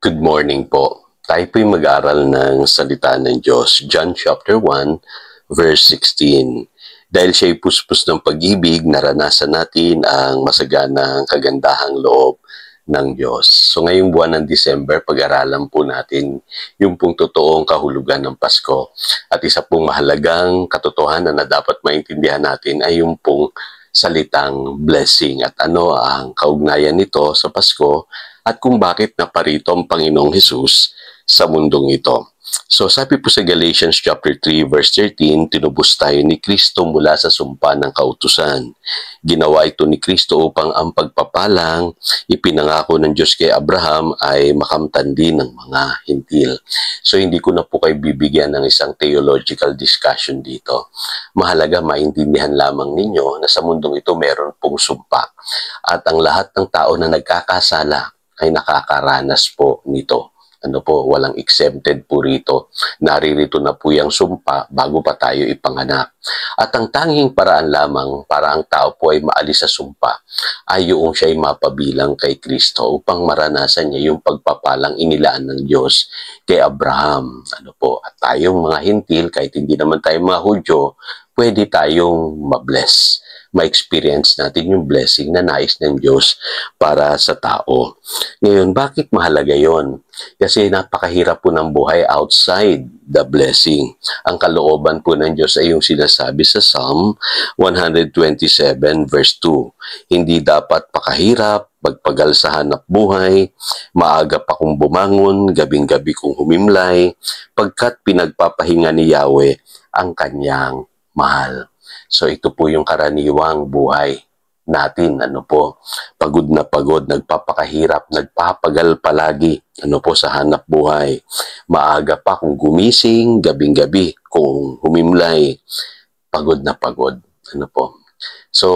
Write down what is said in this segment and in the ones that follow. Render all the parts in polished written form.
Good morning po. Tayo po'y mag-aral ng salita ng Diyos. John chapter 1, verse 16. Dahil siya'y puspos ng pag-ibig, naranasan natin ang masaganang kagandahang loob ng Diyos. So ngayong buwan ng December, pag-aralan po natin yung pong totoong kahulugan ng Pasko. At isa pong mahalagang katotohanan na dapat maintindihan natin ay yung pong salitang blessing at ano ang kaugnayan nito sa Pasko at kung bakit naparito ang Panginoong Hesus sa mundong ito. So sabi po sa Galatians chapter 3 verse 13, tinubos tayo ni Kristo mula sa sumpa ng kautusan. Ginawa ito ni Kristo upang ang pagpapalang ipinangako ng Diyos kay Abraham ay makamtan din ng mga hintil. So hindi ko na po kayo bibigyan ng isang theological discussion dito. Mahalaga maintindihan lamang ninyo na sa mundong ito meron pong sumpa. At ang lahat ng tao na nagkakasala ay nakakaranas po nito. Walang exempted po rito. Naririto na po yung sumpa bago pa tayo ipanganak. At ang tanging paraan lamang para ang tao po ay maalis sa sumpa ay yung siya ay mapabilang kay Kristo upang maranasan niya yung pagpapalang inilaan ng Diyos kay Abraham. At tayong mga hintil, kahit hindi naman tayo mga Hudyo, pwede tayong mabless. Ma-experience natin yung blessing na nais ng Diyos para sa tao. Ngayon, bakit mahalaga yon? Kasi napakahirap po ng buhay outside the blessing. Ang kalooban po ng Diyos ay yung sinasabi sa Psalm 127 verse 2. Hindi dapat pakahirap, pagpagal sa hanap buhay, maaga pa kong bumangon, gabing-gabi kong humimlay, pagkat pinagpapahinga ni Yahweh ang kanyang mahal. So ito po yung karaniwang buhay natin, pagod na pagod, nagpapakahirap, nagpapagal palagi, sa hanap buhay. Maaga pa kung gumising, gabing-gabi kung humimlay, pagod na pagod, So,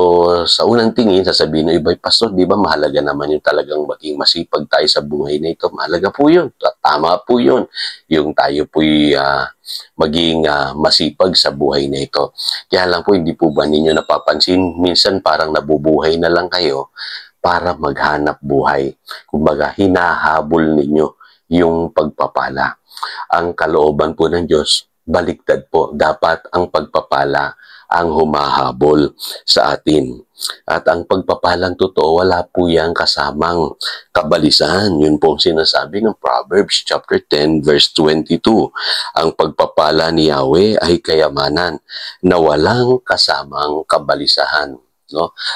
sa unang tingin, sasabihin ng iba, Pastor, di ba mahalaga naman yung talagang maging masipag tayo sa buhay na ito? Mahalaga po yun. Tama po yun. Yung tayo po'y maging masipag sa buhay na ito. Kaya lang po, hindi po ba ninyo napapansin? Minsan parang nabubuhay na lang kayo para maghanap buhay. Kumbaga, hinahabol ninyo yung pagpapala. Ang kalooban po ng Diyos, baliktad po. Dapat ang pagpapala ang humahabol sa atin. At ang pagpapalang totoo, wala po yang kasamang kabalisahan. Yun po ang sinasabi ng Proverbs chapter 10 verse 22. Ang pagpapala ni Yahweh ay kayamanan na walang kasamang kabalisahan.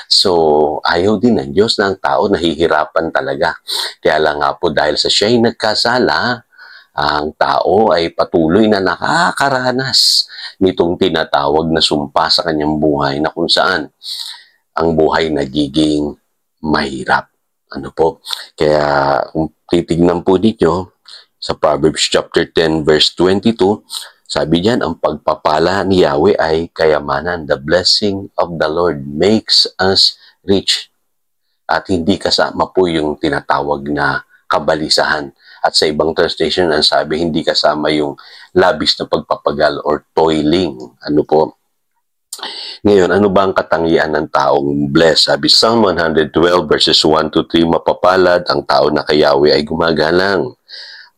So, ayaw din ng Diyos na ang tao nahihirapan talaga. Kaya lang nga po dahil sa siya'y nagkasala, ang tao ay patuloy na nakakaranas nitong tinatawag na sumpa sa kanyang buhay na kung saan ang buhay nagiging mahirap. Kaya kung titignan po ninyo sa Proverbs chapter 10 verse 22, sabi diyan, ang pagpapala ni Yahweh ay kayamanan. The blessing of the Lord makes us rich. At hindi kasama po yung tinatawag na kabalisahan. At sa ibang translation, ang sabi, hindi kasama yung labis na pagpapagal or toiling. Ngayon, ano ba ang katangian ng taong blessed? Sabi, Psalm 112 verses 1 to 3, mapapalad ang tao na kay Yahweh ay gumagalang.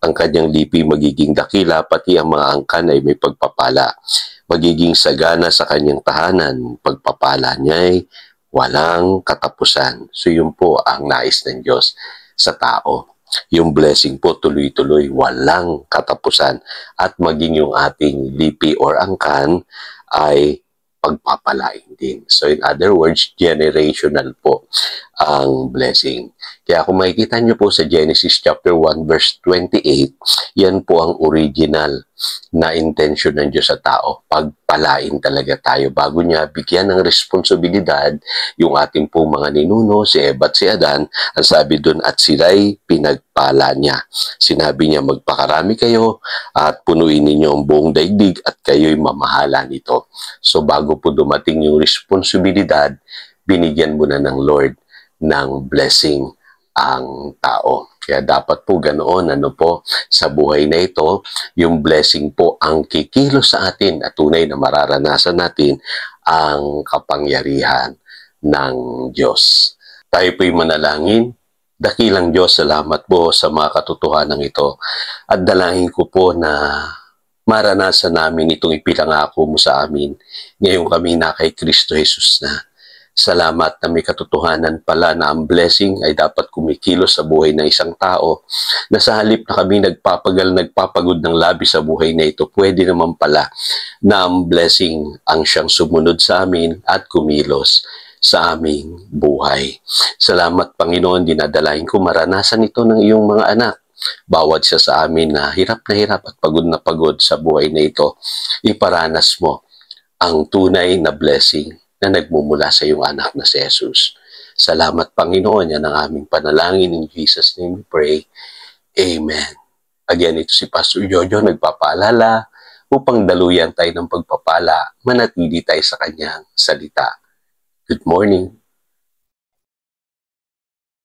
Ang kanyang lipi magiging dakila, pati ang mga angkan ay may pagpapala. Magiging sagana sa kanyang tahanan. Pagpapala niya ay walang katapusan. So yun po ang nais ng Diyos sa tao. Yung blessing po tuloy-tuloy, walang katapusan. At maging yung ating lipi or angkan ay pagpapalain din. So in other words, generational po ang blessing. Kaya kung makikita nyo po sa Genesis chapter 1 verse 28, yan po ang original na intention ng Diyos sa tao. Pagpalain talaga tayo bago niya bigyan ng responsibilidad yung ating pong mga ninuno, si Eva at si Adan. Ang sabi doon, at sila'y pinagpala niya. Sinabi niya, magpakarami kayo at punuin ninyo ang buong daigdig at kayo'y mamahala nito. So bago po dumating yung responsibilidad, binigyan mo na ng Lord ng blessing ang tao. Kaya dapat po ganoon, sa buhay na ito, yung blessing po ang kikilos sa atin at tunay na mararanasan natin ang kapangyarihan ng Diyos. Tayo po'y manalangin. Dakilang Diyos, salamat po sa mga katotohanan ito. At dalangin ko po na maranasan namin itong ipinangako mo sa amin ngayong kami na kay Kristo Jesus na. Salamat na may katotohanan pala na ang blessing ay dapat kumikilos sa buhay ng isang tao na sa halip na kami nagpapagod ng labis sa buhay na ito, pwede naman pala na ang blessing ang siyang sumunod sa amin at kumilos sa aming buhay. Salamat Panginoon, dinadalain ko maranasan ito ng iyong mga anak. Bawat siya sa amin na hirap at pagod sa buhay na ito, iparanas mo ang tunay na blessing na nagmumula sa iyong anak na si Jesus. Salamat Panginoon, yan ang aming panalangin. In Jesus' name we pray. Amen. Again, ito si Pastor Jojo nagpapaalala upang daluyan tayo ng pagpapala, manatili tayo sa kanyang salita. Good morning.